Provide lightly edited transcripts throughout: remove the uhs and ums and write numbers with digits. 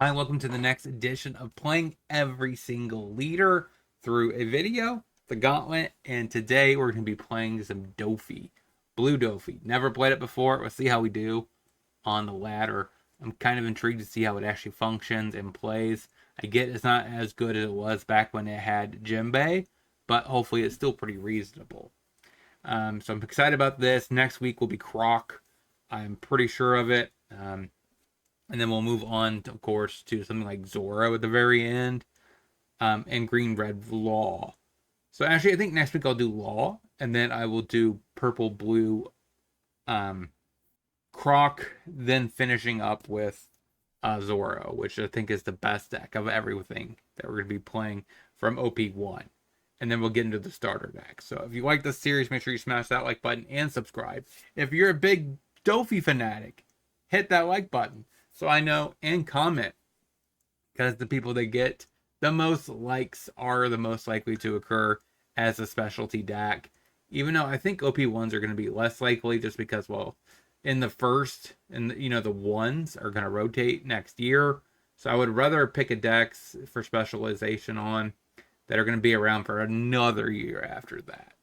Hi, welcome to the next edition of playing every single leader through a video, the Gauntlet, and today we're going to be playing some Dofi, Blue Dofi. Never played it before. Let's see how we do on the ladder. I'm kind of intrigued to see how it actually functions and plays. I get it's not as good as it was back when it had Jimbei, but hopefully it's still pretty reasonable. So I'm excited about this. Next week will be Croc. I'm pretty sure of it. And then we'll move on, of course, to something like Zoro at the very end, and Green Red Law. So actually, I think next week I'll do Law, and then I will do Purple Blue um, Croc, then finishing up with Zoro, which I think is the best deck of everything that we're going to be playing from OP1. And then we'll get into the starter deck. So if you like this series, make sure you smash that like button and subscribe. If you're a big Dofi fanatic, hit that like button so I know, and comment, because the people that get the most likes are the most likely to occur as a specialty deck. Even though I think OP1s are going to be less likely just because, well, in the first, and the ones are going to rotate next year. So I would rather pick a decks for specialization on that are going to be around for another year after that.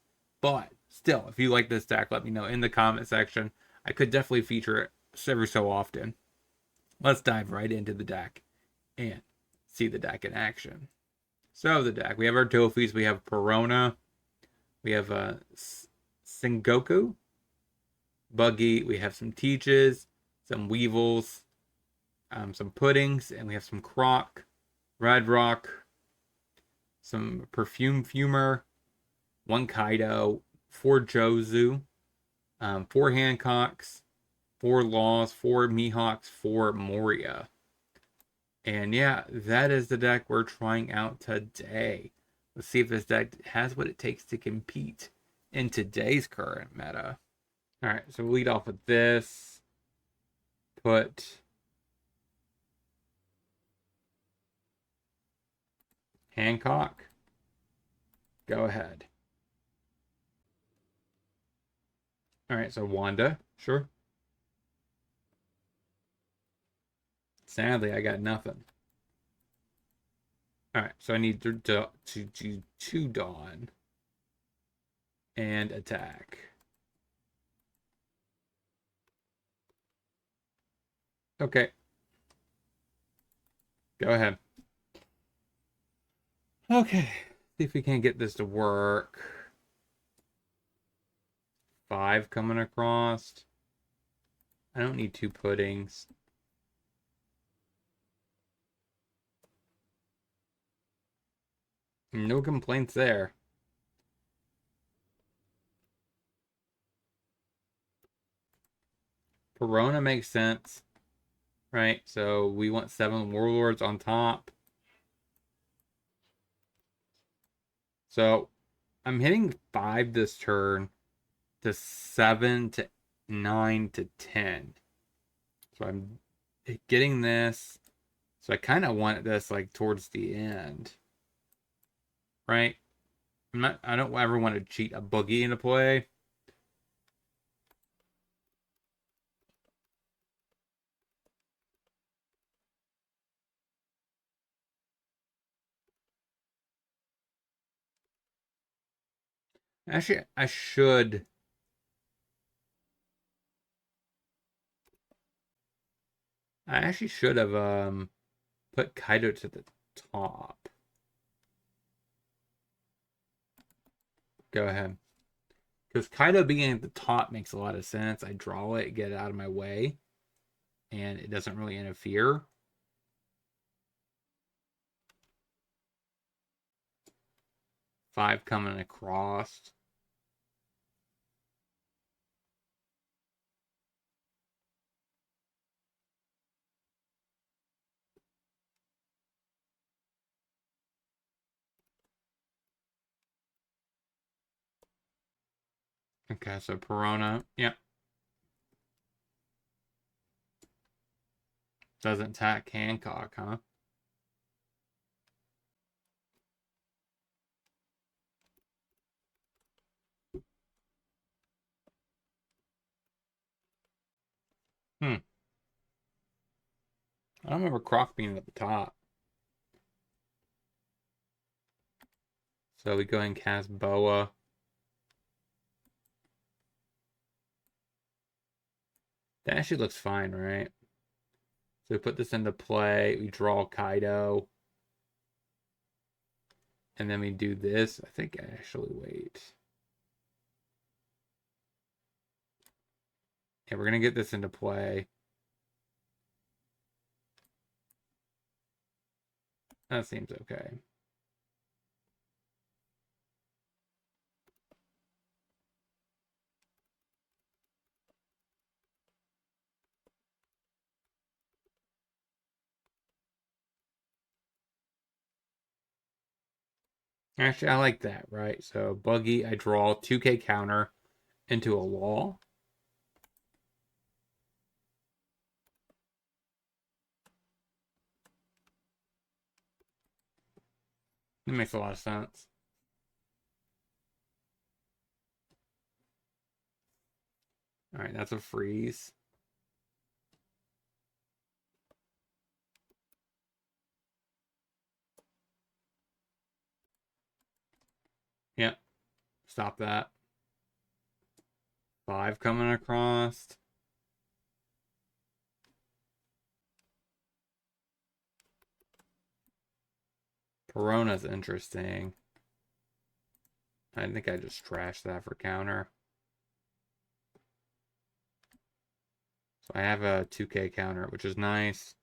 But still, if you like this deck, let me know in the comment section. I could definitely feature it every so often. Let's dive right into the deck and see the deck in action. So the deck, we have our Dofis, we have Perona, we have Sengoku, Buggy, we have some Teaches, some Weevils, some Puddings, and we have some Croc, Red Rock, some Perfume Fumer, one Kaido, four Jozu, four Hancocks, four Laws, four Mihawks, four Moria. And yeah, that is the deck we're trying out today. Let's see if this deck has what it takes to compete in today's current meta. All right, so we'll lead off with this. Put Hancock. Go ahead. All right, so Wanda. Sure. Sadly, I got nothing. All right, so I need to do two Dawn and attack. Okay, go ahead. Okay, see if we can get this to work. Five coming across. I don't need two puddings. No complaints there. Perona makes sense, right? So we want seven warlords on top. So I'm hitting five this turn to seven to nine to 10. So I'm getting this. So I kind of want this like towards the end, right? I don't ever want to cheat a boogie into play. Actually, I should. I actually should have put Kaido to the top. Go ahead. Because Kaido being at the top makes a lot of sense. I draw it, get it out of my way, and it doesn't really interfere. Five coming across. Okay, so Perona, yep, doesn't attack Hancock, huh? Hmm. I don't remember Croc being at the top. So we go ahead and cast Boa. That actually looks fine, right? So we put this into play. We draw Kaido. And then we do this. I think actually, wait. Yeah, we're going to get this into play. That seems okay. Actually, I like that, right? So Buggy, I draw 2K counter into a wall. It makes a lot of sense. All right, that's a freeze. Yep, stop that. 5 coming across. Perona's interesting. I think I just trashed that for counter. So I have a 2K counter, which is nice.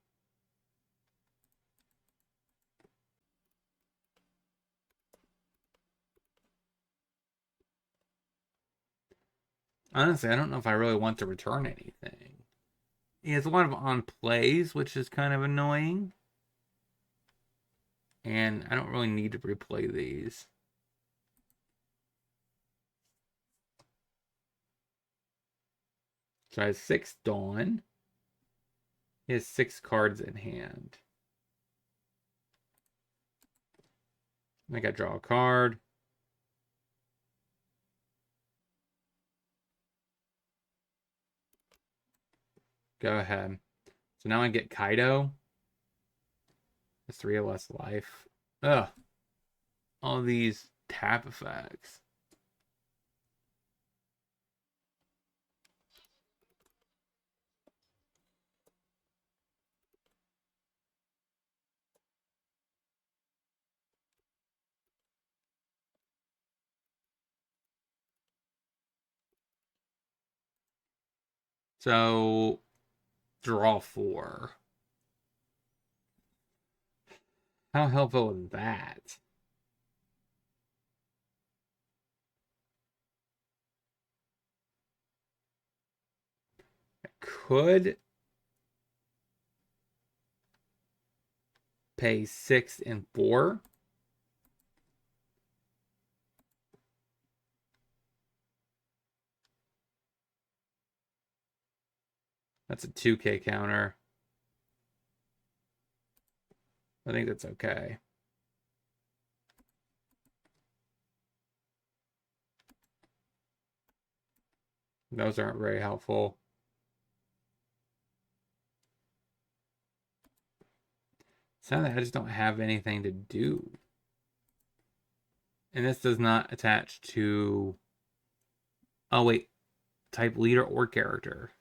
Honestly, I don't know if I really want to return anything. He has a lot of on plays, which is kind of annoying. And I don't really need to replay these. So I have 6 Dawn. He has 6 cards in hand. I think I draw a card. Go ahead. So now I get Kaido. It's 3 or less life. Ugh. All these tap effects. So draw 4. How helpful is that? I could pay 6 and 4. That's a 2K counter. I think that's okay. Those aren't very helpful. Sadly, I just don't have anything to do. And this does not attach to... Oh, wait. Type leader or character.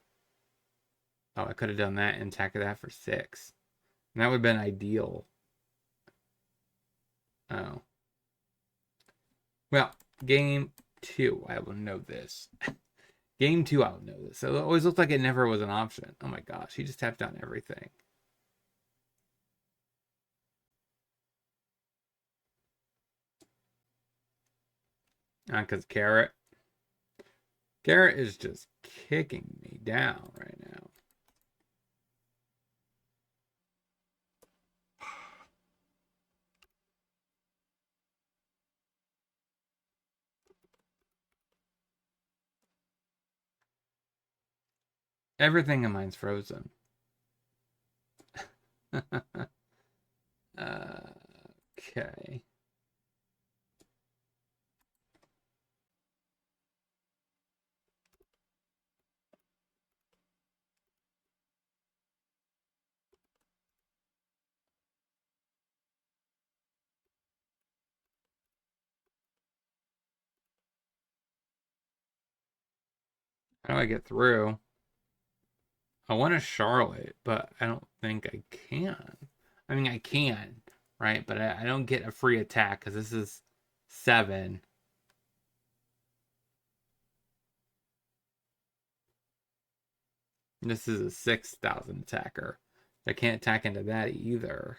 Oh, I could have done that and tacked that for 6. And that would have been ideal. Oh. Well, game 2, I will know this. Game 2, I'll know this. So it always looked like it never was an option. Oh my gosh, he just tapped on everything. Because Carrot is just kicking me down right now. Everything in mine's frozen. Okay. How do I get through? I want a Charlotte, but I don't think I can. I mean, I can, right? But I don't get a free attack because this is 7. This is a 6,000 attacker. I can't attack into that either.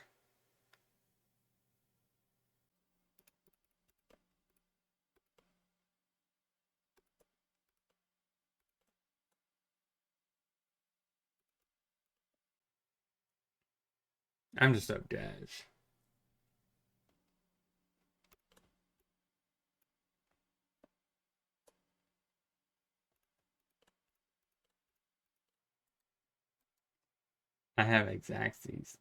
I'm just so dead. I have Exactsies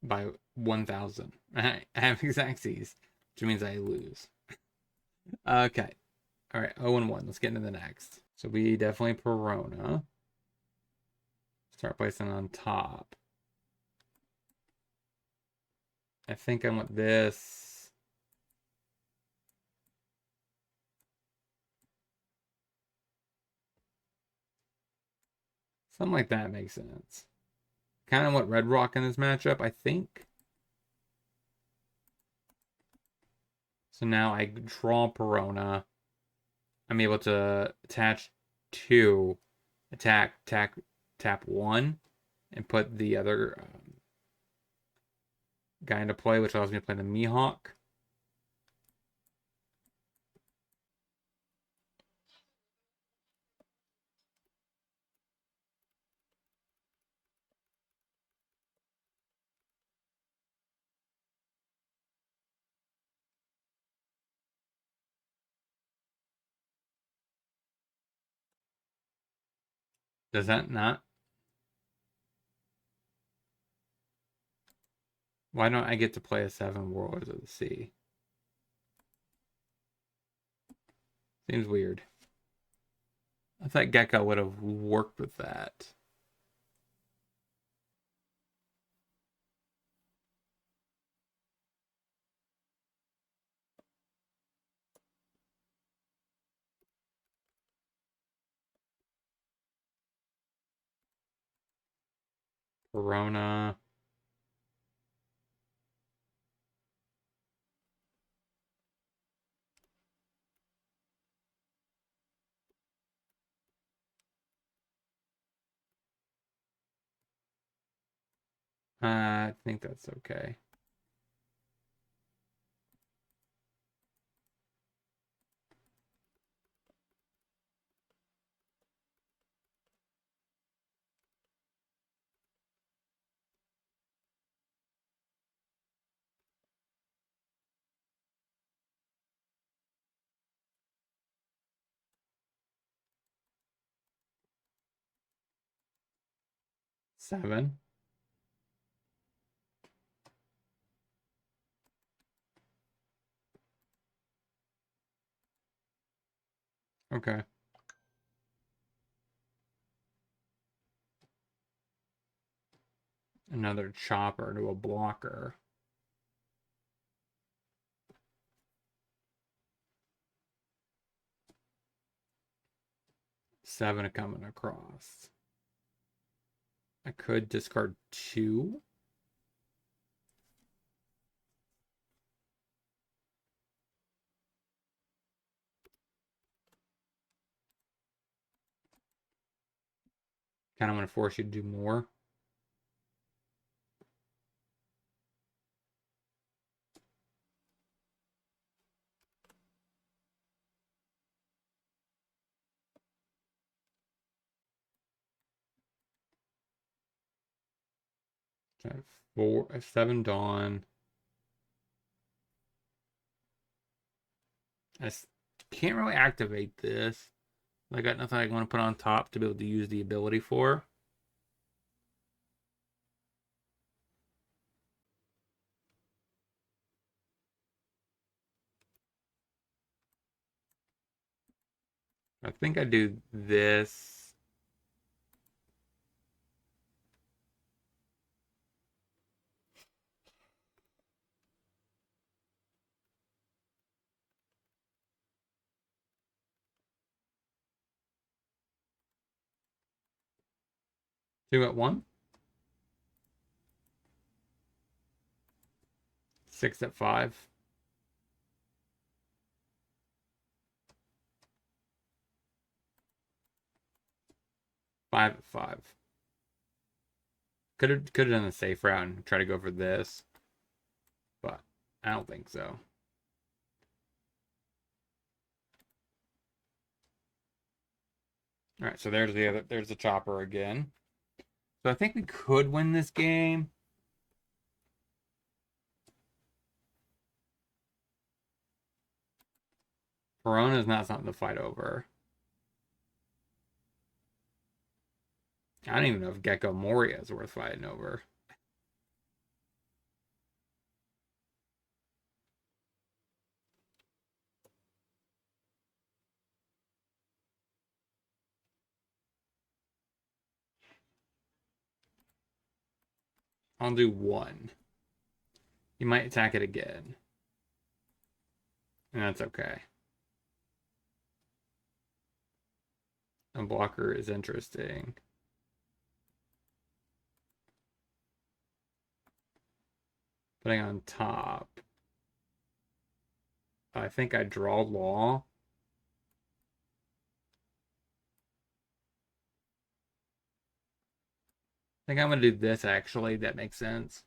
by 1,000. I have Exactsies, which means I lose. Okay. All right. 0-1. Let's get into the next. So we definitely Perona. Start placing on top. I think I want this. Something like that makes sense. Kind of want Red Rock in this matchup, I think. So now I draw Perona. I'm able to attach 2, tap 1, and put the other guy into play, which allows me to play the Mihawk. Does that not? Why don't I get to play a 7 Warlords of the Sea? Seems weird. I thought Gecko would have worked with that. Corona. I think that's okay. Seven. Okay. Another chopper to a blocker. Seven coming across. I could discard 2. Kind of want to force you to do more. So 7 Dawn. I can't really activate this. I got nothing I want to put on top to be able to use the ability for. I think I do this. 2 at 1. 6 at 5. 5 at 5. Could have done the safe route and try to go for this, but I don't think so. All right, so there's the chopper again. So I think we could win this game. Corona is not something to fight over. I don't even know if Gecko Moria is worth fighting over. I'll do 1. You might attack it again. And that's okay. Unblocker is interesting. Putting on top. I think I draw law. I think I'm going to do this, actually. That makes sense.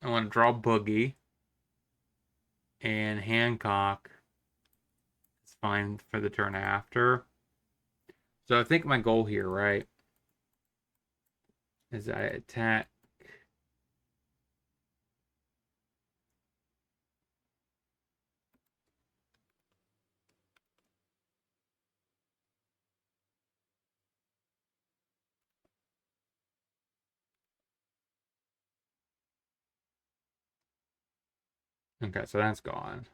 I want to draw Boogie. And Hancock. It's fine for the turn after. So I think my goal here, right, is I attack. Okay, so that's gone.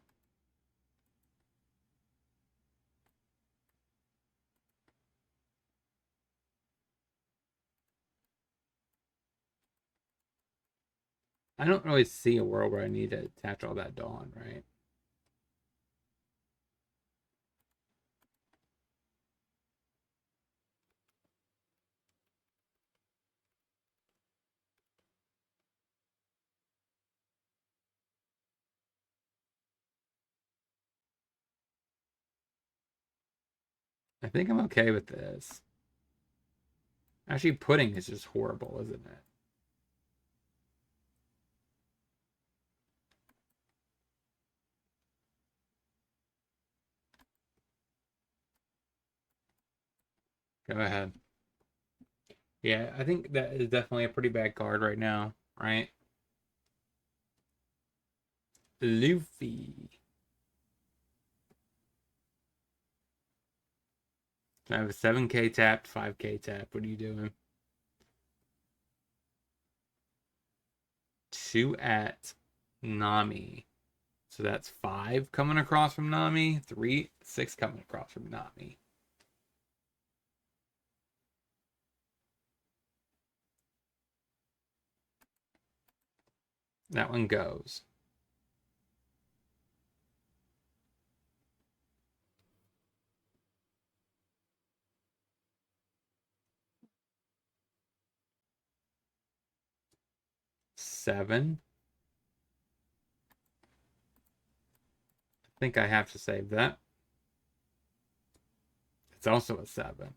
I don't really see a world where I need to attach all that Dawn, right? I think I'm okay with this. Actually, pudding is just horrible, isn't it? Go ahead. Yeah, I think that is definitely a pretty bad card right now, right? Luffy. I have a 7K tapped, 5K tapped. What are you doing? 2 at Nami. So that's 5 coming across from Nami. 3, 6 coming across from Nami. That one goes. Seven. I think I have to save that. It's also a 7.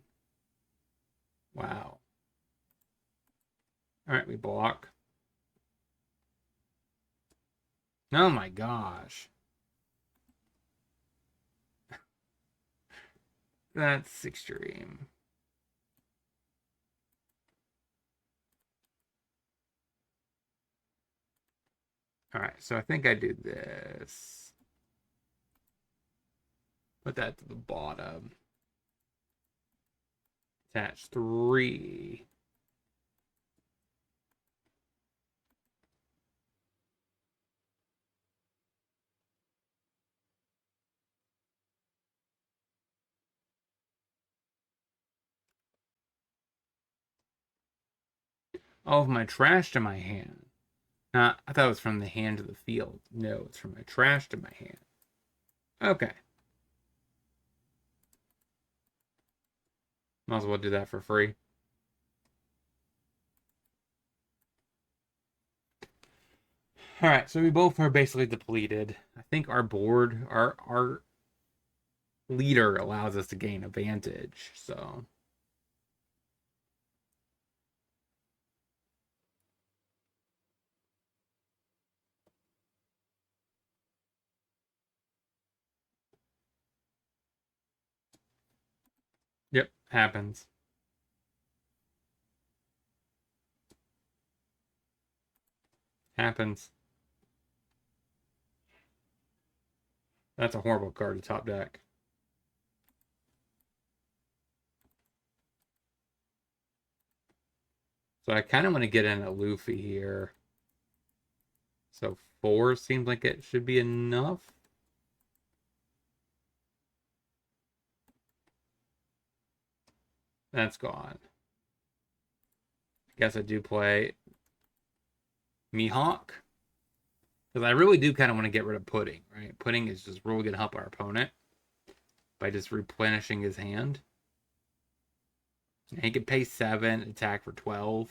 Wow. All right, we block. Oh my gosh. That's extreme. All right, so I think I do this. Put that to the bottom. Attach 3. All of my trash to my hand. I thought it was from the hand to the field. No, it's from my trash to my hand. Okay. Might as well do that for free. All right, so we both are basically depleted. I think our board, our leader allows us to gain advantage. So yep, happens. Happens. That's a horrible card to top deck. So I kind of want to get in a Luffy here. So 4 seems like it should be enough. That's gone. I guess I do play Mihawk. Because I really do kind of want to get rid of Pudding, right? Pudding is just really going to help our opponent by just replenishing his hand. And he can pay 7, attack for 12.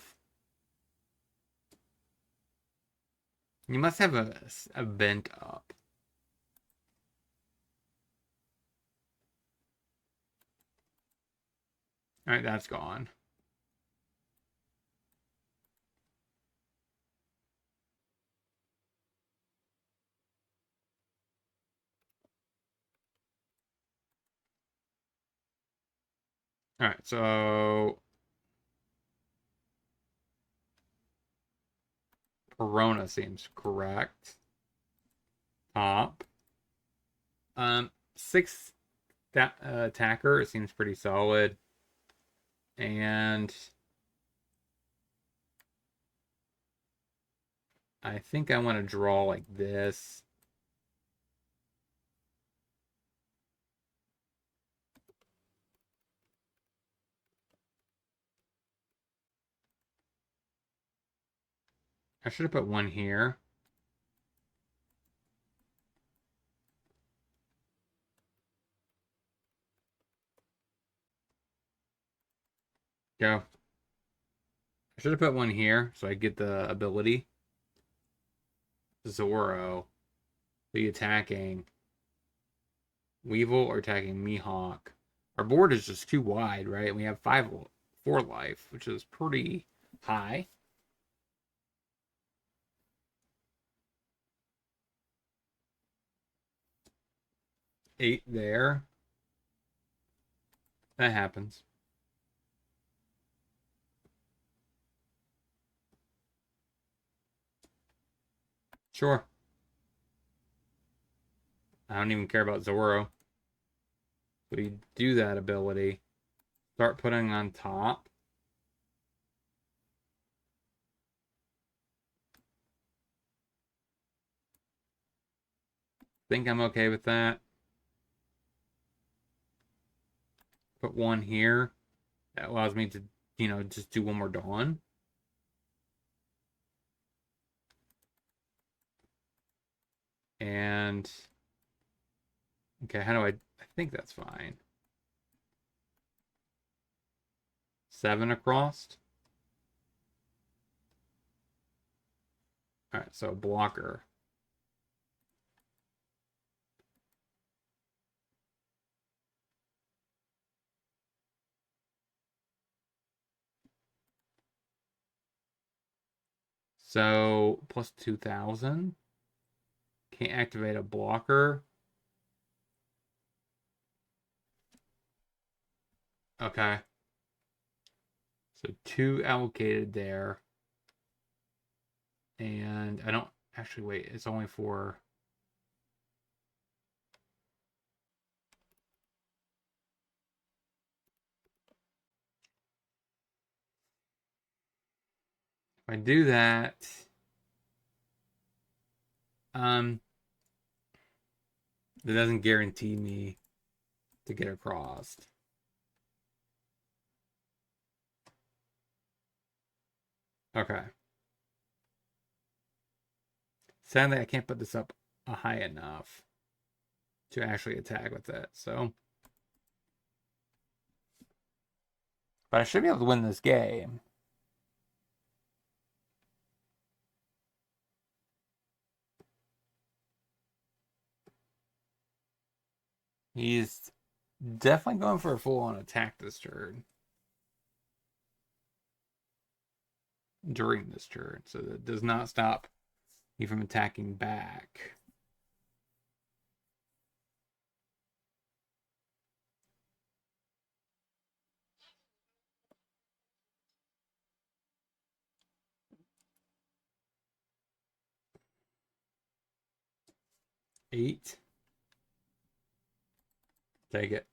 You must have a vent up. All right, that's gone. All right, so Perona seems correct. Top. 6 attacker, it seems pretty solid. And I think I want to draw like this. I should have put 1 here. Go. I should have put 1 here so I get the ability. Zoro. The attacking Weevil or attacking Mihawk. Our board is just too wide, right? We have 4 life, which is pretty high. Eight there. That happens. Sure. I don't even care about Zoro. So you do that ability. Start putting on top. Think I'm okay with that. Put 1 here. That allows me to, just do 1 more Dawn. And okay, how do I think that's fine. 7 across. All right, so blocker. So plus 2,000. Can't activate a blocker. Okay. So 2 allocated there. And I don't actually wait, it's only for if I do that, it doesn't guarantee me to get across. Okay. Sadly, I can't put this up high enough to actually attack with it. So But I should be able to win this game. He's definitely going for a full-on attack this turn. During this turn. So that does not stop me from attacking back. Eight. Take it.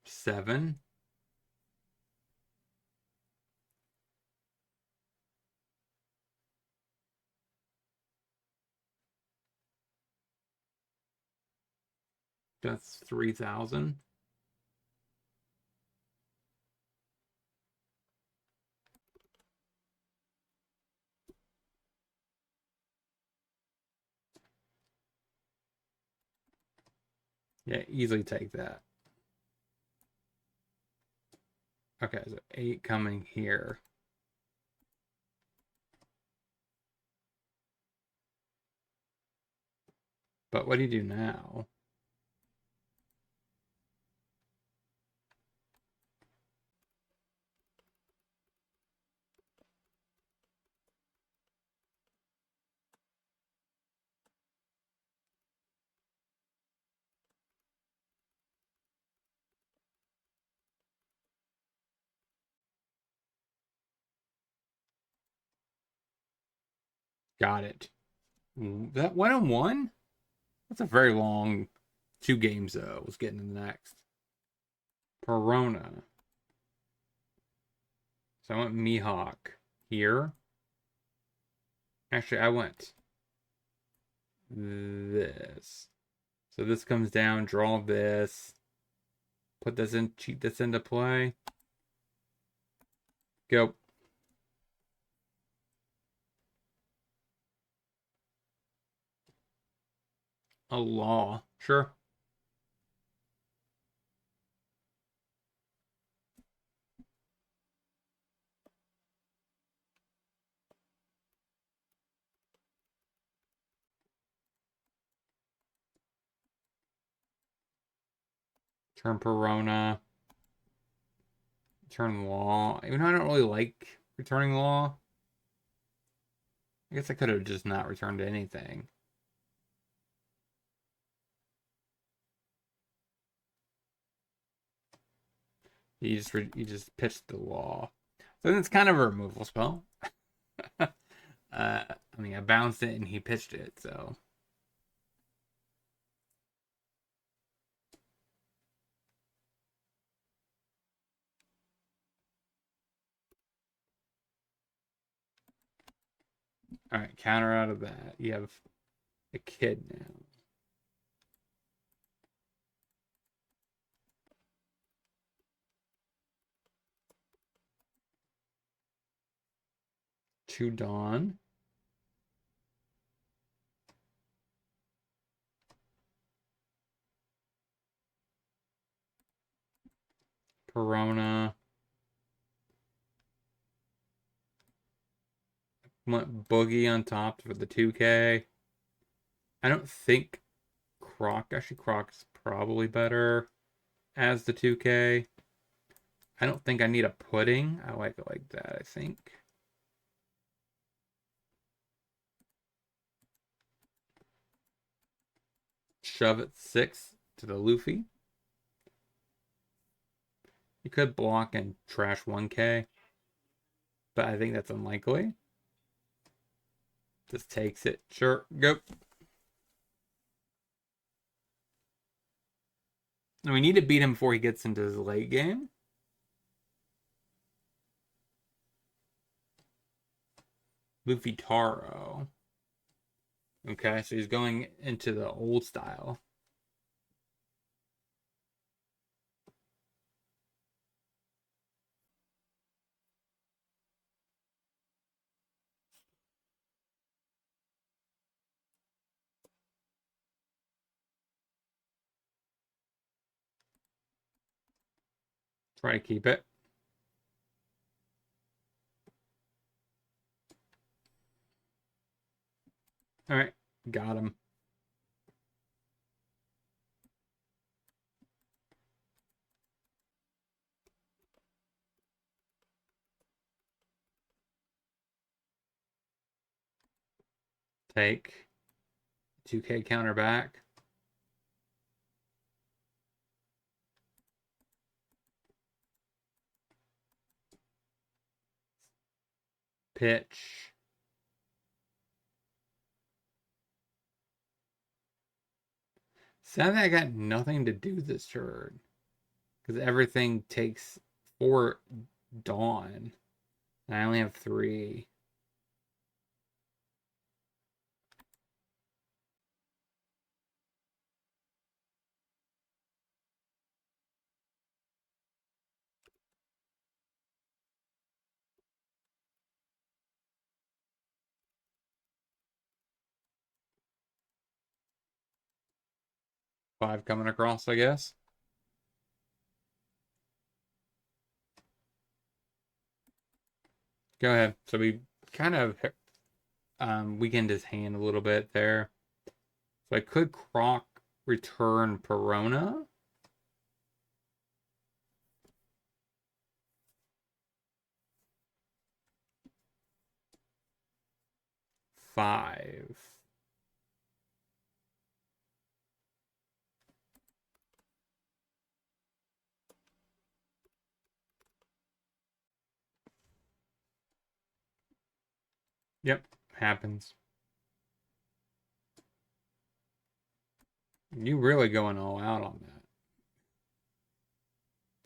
Seven. That's 3,000. Yeah, easily take that. Okay, so 8 coming here. But what do you do now? Got it. That 1-on-1? That's a very long 2 games, though. Let's get into the next. Perona. So I went Mihawk here. Actually, I went this. So this comes down, draw this. Put this in, cheat this into play. Go. A law. Sure. Turn Perona. Return law. Even though I don't really like returning law. I guess I could have just not returned anything. You just pitched the law. So then it's kind of a removal spell. I mean, I bounced it and he pitched it, so. All right, counter out of that. You have a kid now. To Dawn. Perona. Went Boogie on top for the 2K. I don't think Croc. Actually, Croc's probably better as the 2K. I don't think I need a pudding. I like it like that, I think. Shove it 6 to the Luffy. You could block and trash 1K, but I think that's unlikely. Just takes it. Sure, go. And we need to beat him before he gets into his late game. Luffy Taro. Okay, so he's going into the old style. Try to keep it. All right, got him. Take 2K counter back. Pitch. Sadly, I got nothing to do this turn because everything takes 4 Dawn. And I only have 3. Five coming across, I guess. Go ahead. So we kind of weakened his hand a little bit there. So I could Croc return Perona. Five. Yep, happens. You really going all out on that.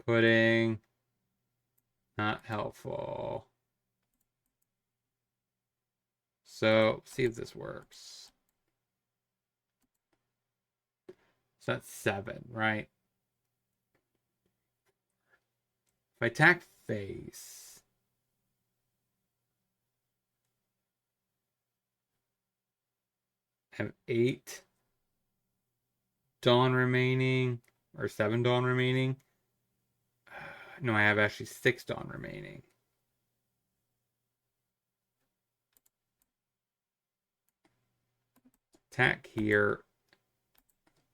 Pudding. Not helpful. So, see if this works. So that's 7, right? If I attack face, I have 8 Dawn remaining, or 7 Dawn remaining. No, I have actually 6 Dawn remaining. Attack here.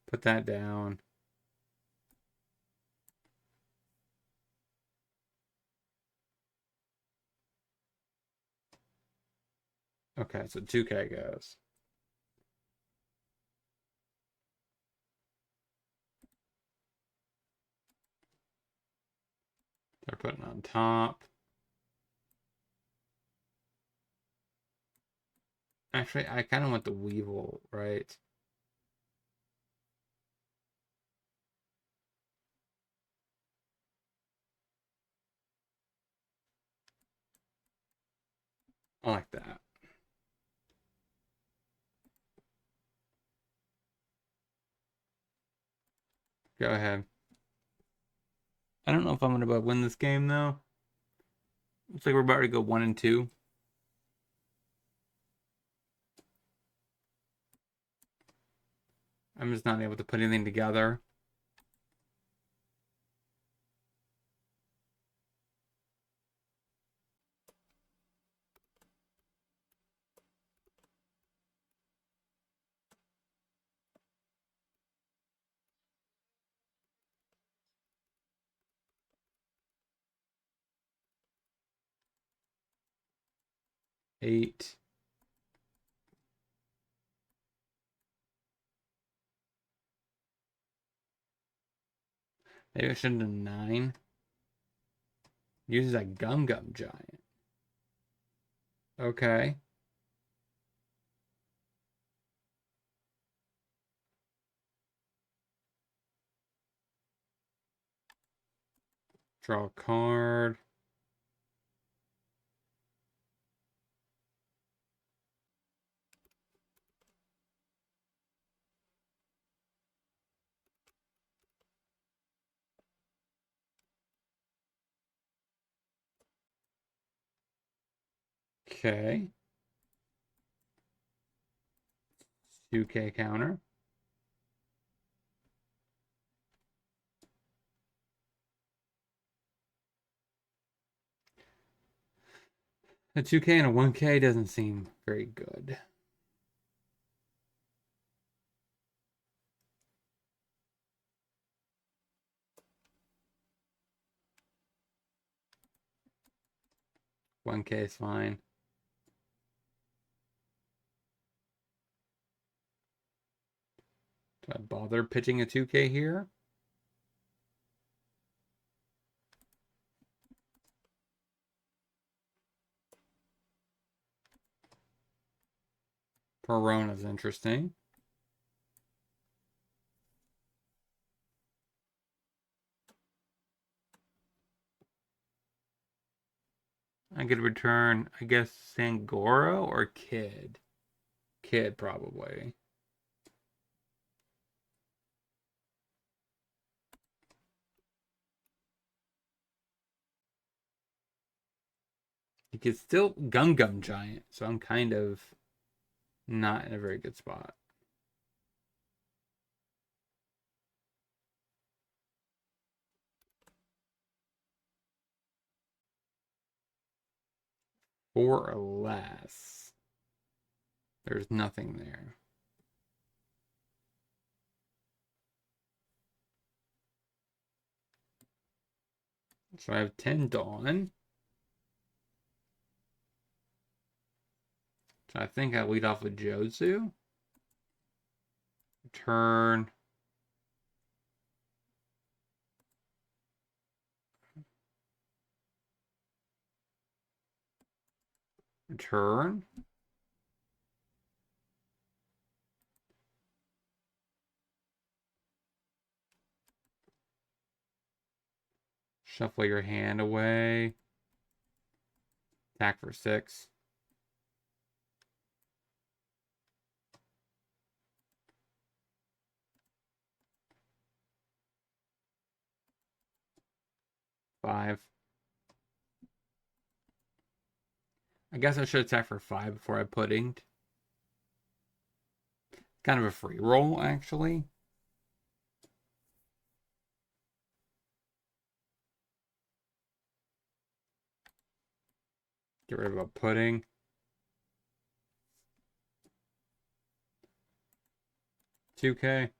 Put that down. Okay, so 2K goes. They're putting on top. Actually, I kind of want the Weevil, right? I like that. Go ahead. I don't know if I'm going to win this game, though. Looks like we're about to go 1 and 2. I'm just not able to put anything together. Eight. Maybe I should have done 9. Uses a Gum Gum Giant. Okay. Draw a card. Okay. 2K counter. A 2K and a 1K doesn't seem very good. One K is fine. Do I bother pitching a 2K here? Perona's interesting. I could return, I guess, Sangoro or Kid. Kid, probably. He could still Gum Giant, so I'm kind of not in a very good spot. Four or less. There's nothing there. So I have 10 Dawn. So I think I lead off with Jozu. Turn. Return. Shuffle your hand away. Attack for 6. Five. I guess I should attack for 5 before I put inked. Kind of a free roll, actually. Get rid of a pudding. $2K.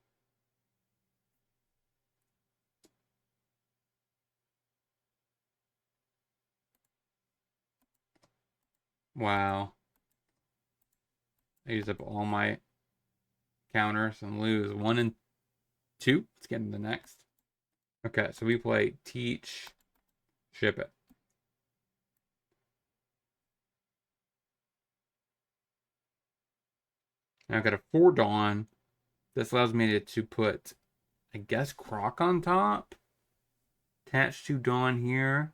Wow. I used up all my counters and lose 1 and 2. Let's get into the next. Okay, so we play Teach, Ship It. Now I've got a 4 Dawn. This allows me to put, I guess, Croc on top. Attach 2 Dawn here.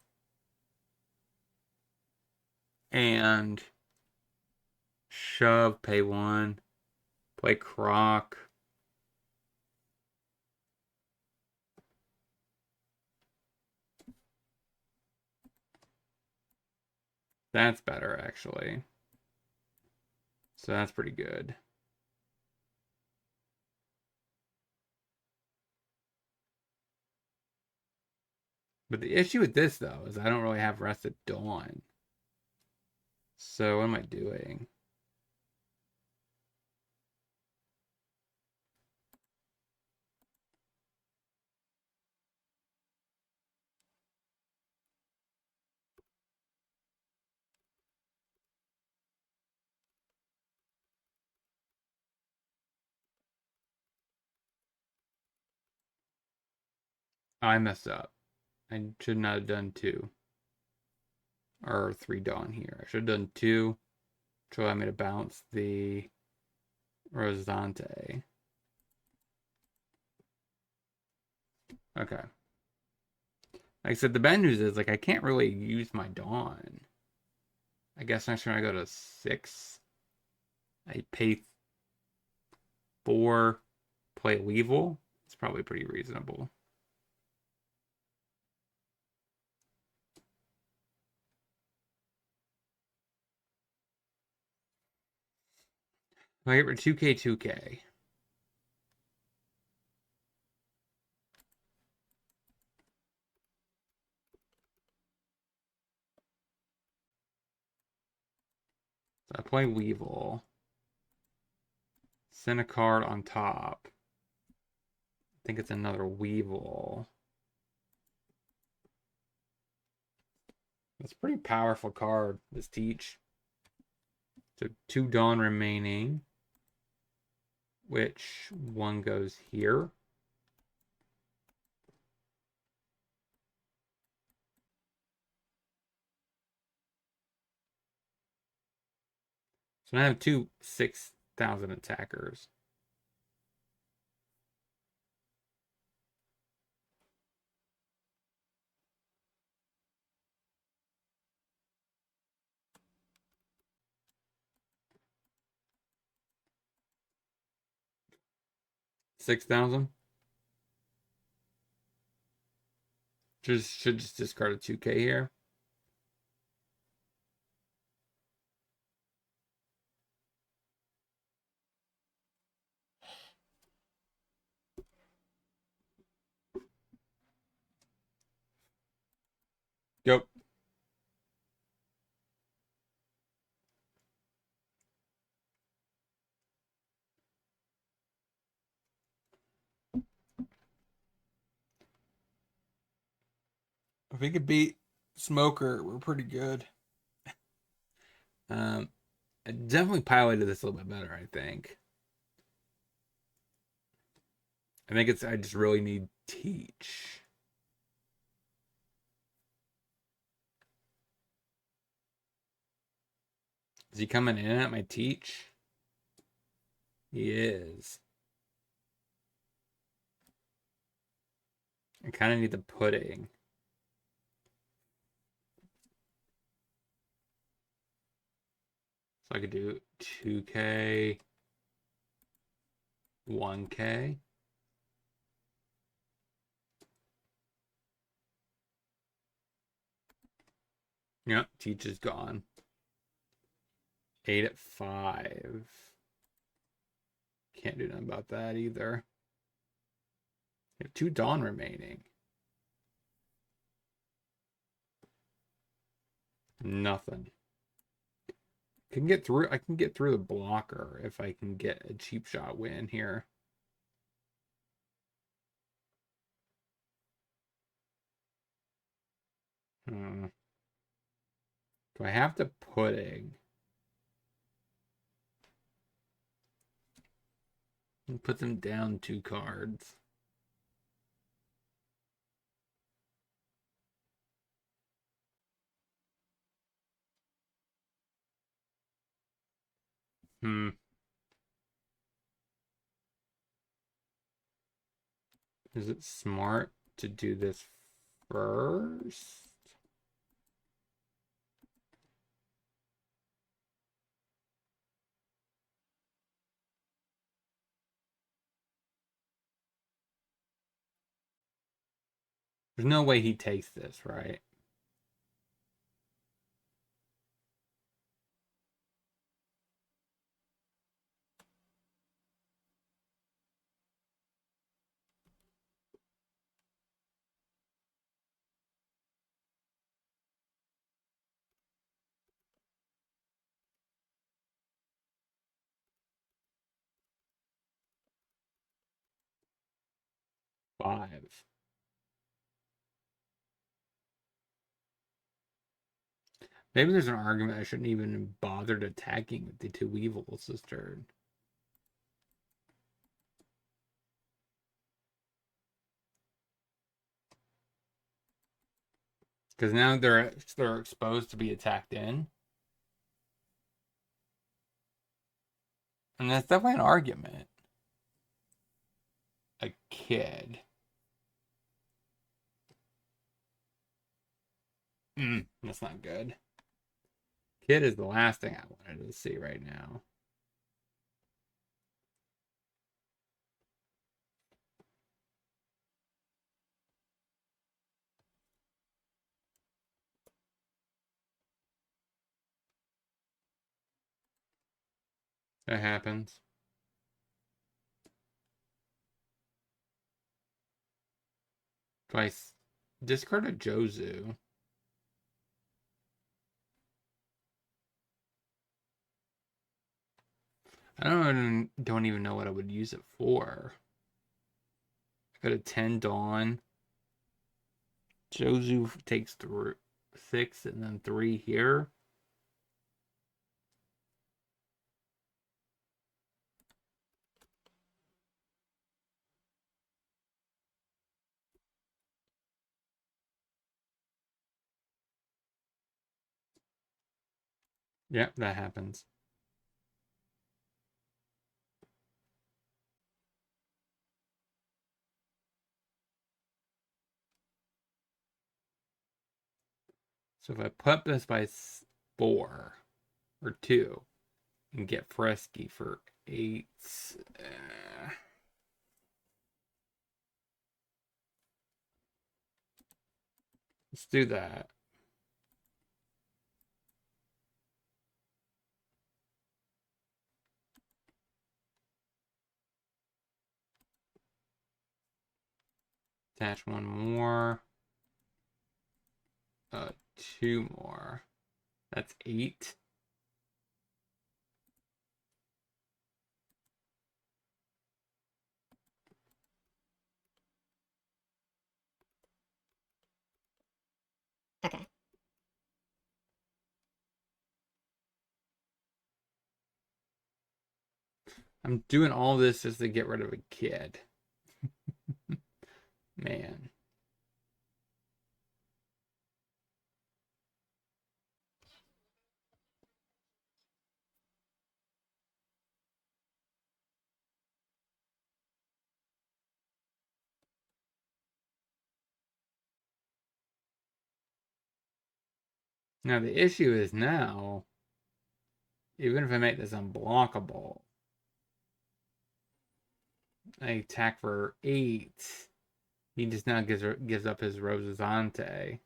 And shove, pay 1. Play Croc. That's better, actually. So that's pretty good. But the issue with this, though, is I don't really have Rested Dawn. So what am I doing? I messed up. I should not have done 2. Or 3 Dawn here. I should have done 2. So I made to bounce the Rosante. Okay. Like I said, the bad news is, like, I can't really use my Dawn. I guess next time I go to 6, I pay 4, play Weevil. It's probably pretty reasonable. I get rid of 2K, 2K. So I play Weevil. Send a card on top. I think it's another Weevil. That's a pretty powerful card, this Teach. So 2 Dawn remaining. Which one goes here? So I have 2 6,000 attackers. $6,000. Should just discard a 2K here. Yep. If we could beat Smoker, we're pretty good. I definitely piloted this a little bit better, I think. I just really need Teach. Is he coming in at my Teach? He is. I kind of need the pudding. So I could do 2K, 1K. Yep, Teach is gone. 8 at 5. Can't do nothing about that either. You have 2 Dawn remaining. Nothing. I can get through the blocker if I can get a cheap shot win here. Do I have to pudding? And put them down 2 cards. Is it smart to do this first? There's no way he takes this, right? Five. Maybe there's an argument I shouldn't even bothered attacking with the 2 evils this turn. Because now they're exposed to be attacked in. And that's definitely an argument. A kid. That's not good. Kid is the last thing I wanted to see right now. That happens. Twice. Discard a Jozu. don't even know what I would use it for. I got a 10 Dawn. Jozu takes 6 and then 3 here. Yep, that happens. So if I put this by 4 or 2 and get Fresky for 8, let's do that. Attach 1 more. 2 more. That's 8. Okay. I'm doing all this just to get rid of a kid. Man. Now the issue is now, even if I make this unblockable, I attack for 8. He just now gives up his Rosazante.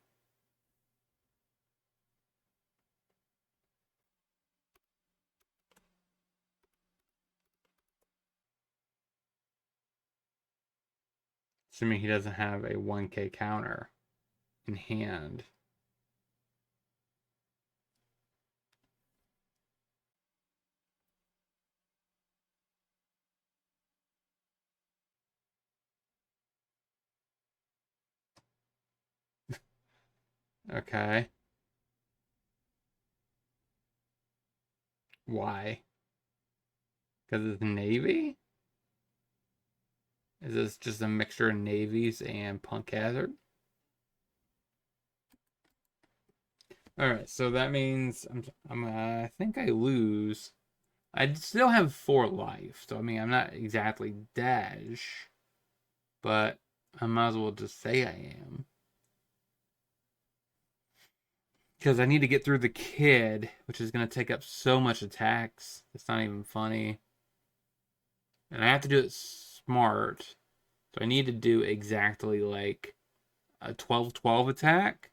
Assuming he doesn't have a 1k counter in hand. Okay. Why? Because it's Navy? Is this just a mixture of navies and Punk Hazard? Alright, so that means I think I lose. I still have 4 life, so I mean I'm not exactly dash, but I might as well just say I am. Because I need to get through the kid, which is going to take up so much attacks. It's not even funny. And I have to do it smart. So I need to do exactly like a 12-12 attack.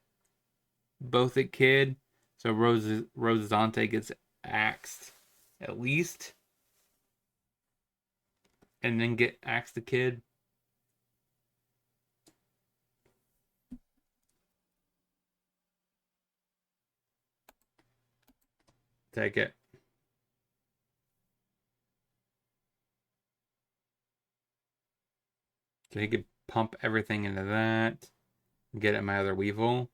Both at kid. So Rosazante gets axed at least. And then get axed the kid. Take it. So he could pump everything into that. Get at my other Weevil.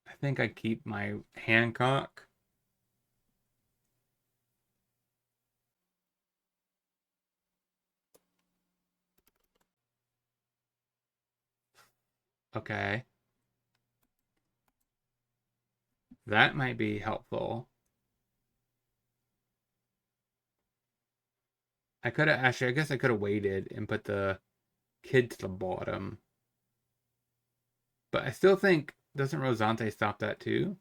I think I keep my Hancock. Okay. That might be helpful. I could have actually, I guess I could have waited and put the kid to the bottom. But I still think, doesn't Rosante stop that too?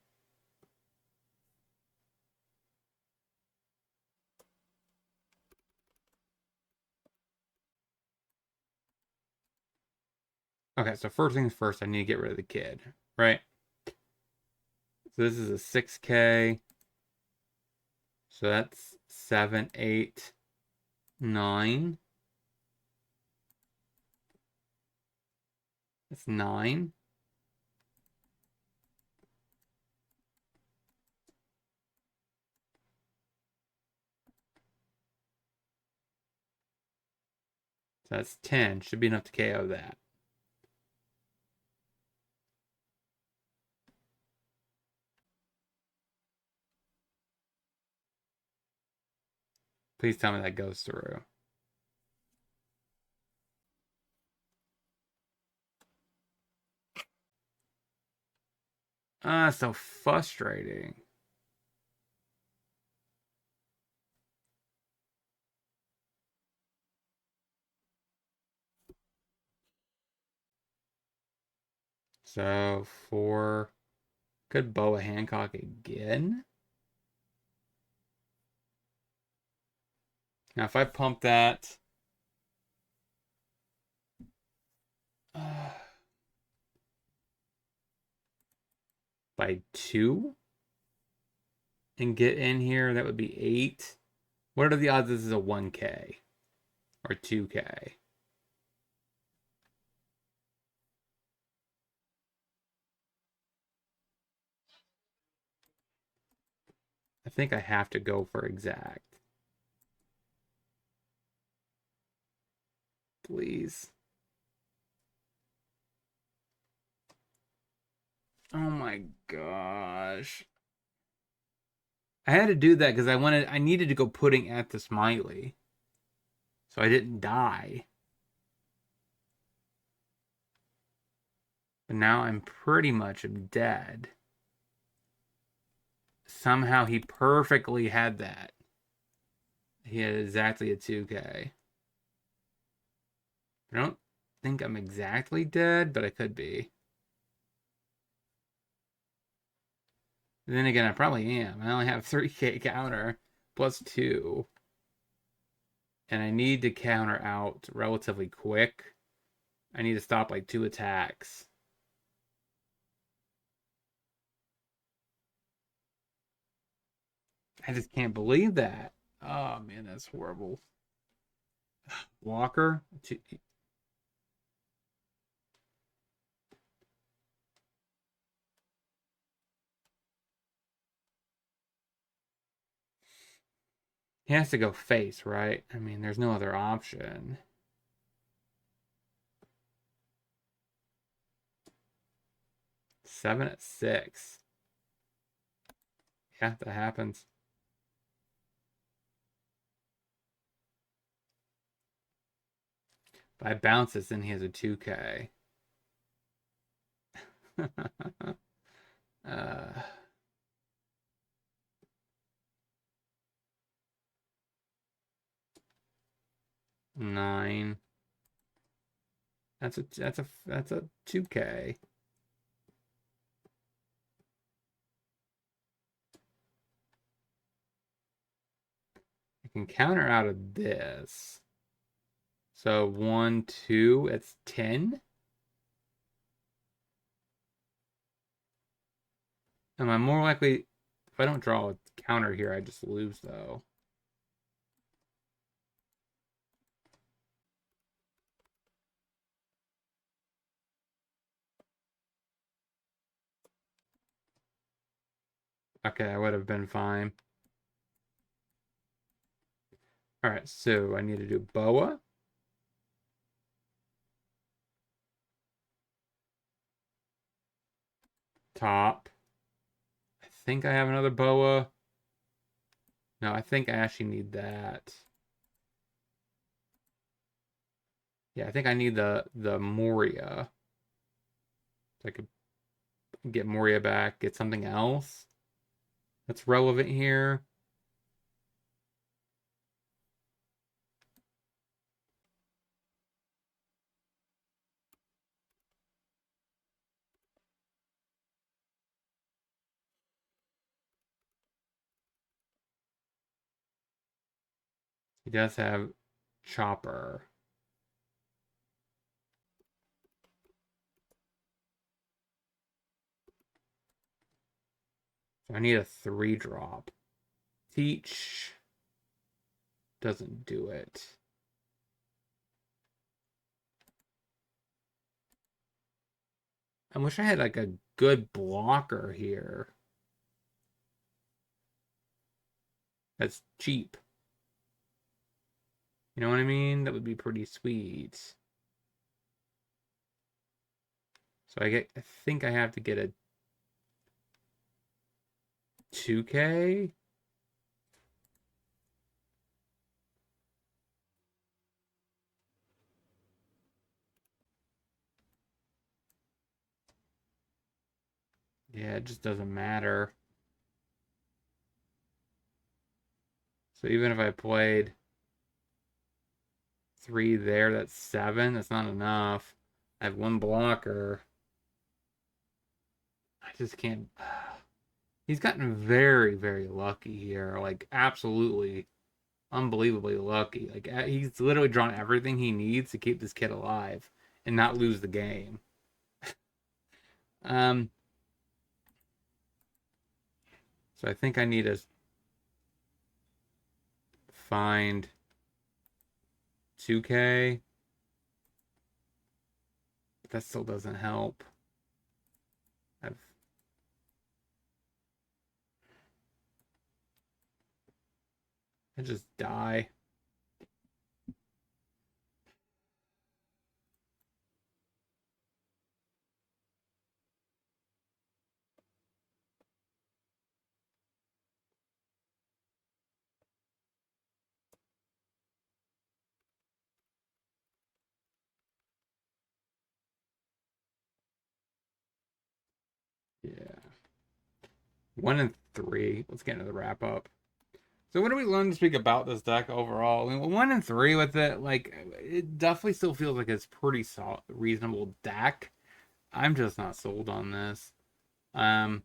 Okay, so first things first, I need to get rid of the kid, right? So this is a 6k. So that's 7, 8, 9. That's 9. So that's 10. Should be enough to KO that. Please tell me that goes through. Ah, so frustrating. So 4. Could Boa Hancock again? Now if I pump that... by 2 and get in here, that would be 8. What are the odds this is a 1K or 2K? I think I have to go for exact. Please. Oh my gosh. I had to do that because I needed to go pudding at the smiley. So I didn't die. But now I'm pretty much dead. Somehow he perfectly had that. He had exactly a 2K. I don't think I'm exactly dead, but I could be. Then again, I probably am. I only have 3K counter plus 2. And I need to counter out relatively quick. I need to stop like 2 attacks. I just can't believe that. Oh man, that's horrible. Walker. He has to go face, right? I mean, there's no other option. Seven at 6. Yeah, that happens. If I bounce this, then he has a 2K. uh, 9. That's a 2K. I can counter out of this. So 1, 2, it's 10. Am I more likely if I don't draw a counter here, I just lose though. Okay, I would have been fine. All right, so I need to do Boa. Top. I think I have another Boa. No, I think I actually need that. Yeah, I think I need the Moria. So I could get Moria back, get something else that's relevant here. He does have Chopper. So I need a 3-drop. Teach doesn't do it. I wish I had like a good blocker here. That's cheap. You know what I mean? That would be pretty sweet. So I think I have to get a 2K. Yeah, it just doesn't matter. So even if I played 3 there, that's 7. That's not enough. I have 1 blocker. I just can't. He's gotten very, very lucky here. Like, absolutely, unbelievably lucky. Like, he's literally drawn everything he needs to keep this kid alive and not lose the game. Um, so I think I need to find 2K. But that still doesn't help. I've I just die. Yeah. 1 and 3. Let's get into the wrap up. So what do we learn to speak about this deck overall? I mean, 1 and 3 with it, like it definitely still feels like it's pretty solid, reasonable deck. I'm just not sold on this. Um,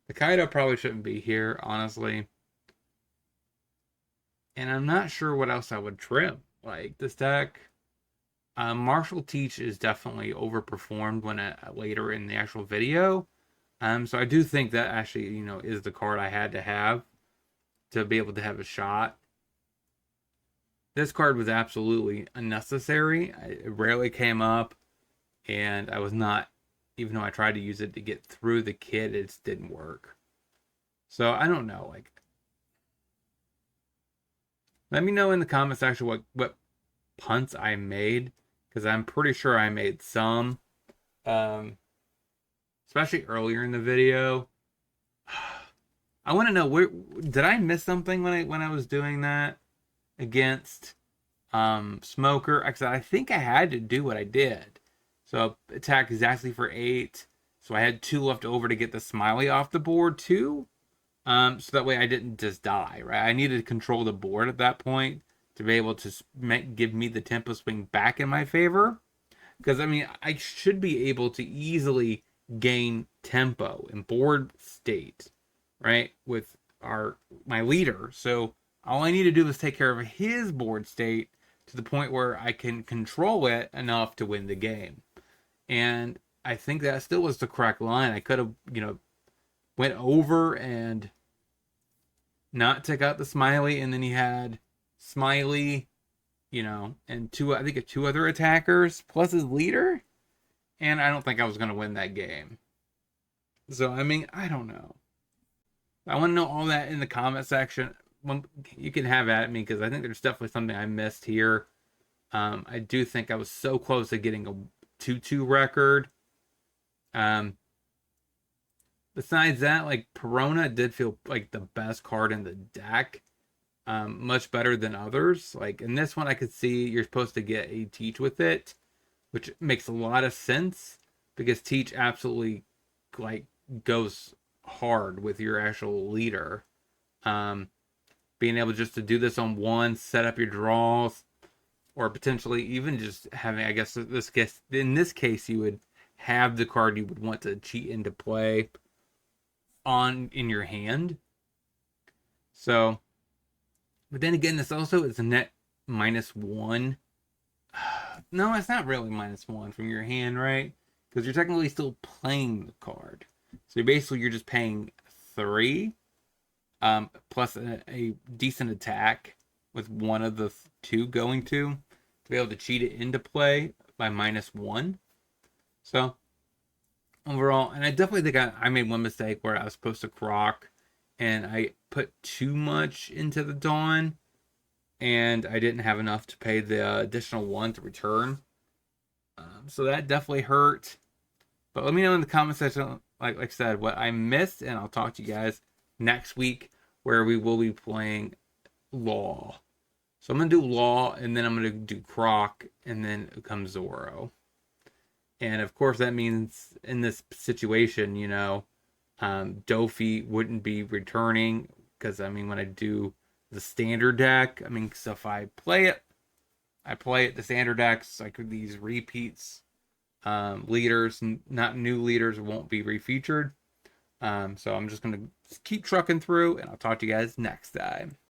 the Kaido probably shouldn't be here, honestly, and I'm not sure what else I would trim. Like this deck, Martial Teach is definitely overperformed when later in the actual video. So I do think that actually, is the card I had to have to be able to have a shot. This card was absolutely unnecessary. It rarely came up, and I was not, even though I tried to use it to get through the kit, it just didn't work. So I don't know. Like, let me know in the comment section what punts I made, because I'm pretty sure I made some, um, especially earlier in the video. I want to know, where did I miss something when I was doing that against Smoker? Actually, I think I had to do what I did. So attack exactly for 8. So I had 2 left over to get the smiley off the board too. So that way I didn't just die, right? I needed to control the board at that point to be able to give me the tempo swing back in my favor. Because I mean, I should be able to easily gain tempo and board state, right, with my leader. So all I need to do is take care of his board state to the point where I can control it enough to win the game. And I think that still was the correct line. I could have, went over and not take out the smiley, and then he had smiley, and I think 2 other attackers plus his leader, and I don't think I was going to win that game. So I mean, I don't know. I want to know all that in the comment section. You can have at me, because I think there's definitely something I missed here. I do think I was so close to getting a 2-2 record. Besides that, like, Perona did feel like the best card in the deck. Much better than others. Like in this one, I could see you're supposed to get a Teach with it, which makes a lot of sense because Teach absolutely like goes hard with your actual leader. Um, Being able just to do this on one, set up your draws, or potentially even just having, I guess in this case, you would have the card you would want to cheat into play on in your hand. So, but then again, this also is a net -1. No, it's not really -1 from your hand, right? Because you're technically still playing the card. So you're just paying 3, plus a decent attack with one of the 2 going to be able to cheat it into play by -1. So overall, and I definitely think I made one mistake where I was supposed to croc, and I put too much into the Dawn. and I didn't have enough to pay the additional one to return. So that definitely hurt. But let me know in the comment section, like I said, what I missed, and I'll talk to you guys next week where we will be playing Law. So I'm going to do Law, and then I'm going to do Croc, and then it comes Zoro. And of course, that means in this situation, Dofi wouldn't be returning because, I mean, when I do the standard deck, I mean, so if I play it, the standard decks, like these repeats, leaders, not new leaders, won't be refeatured. So I'm just going to keep trucking through, and I'll talk to you guys next time.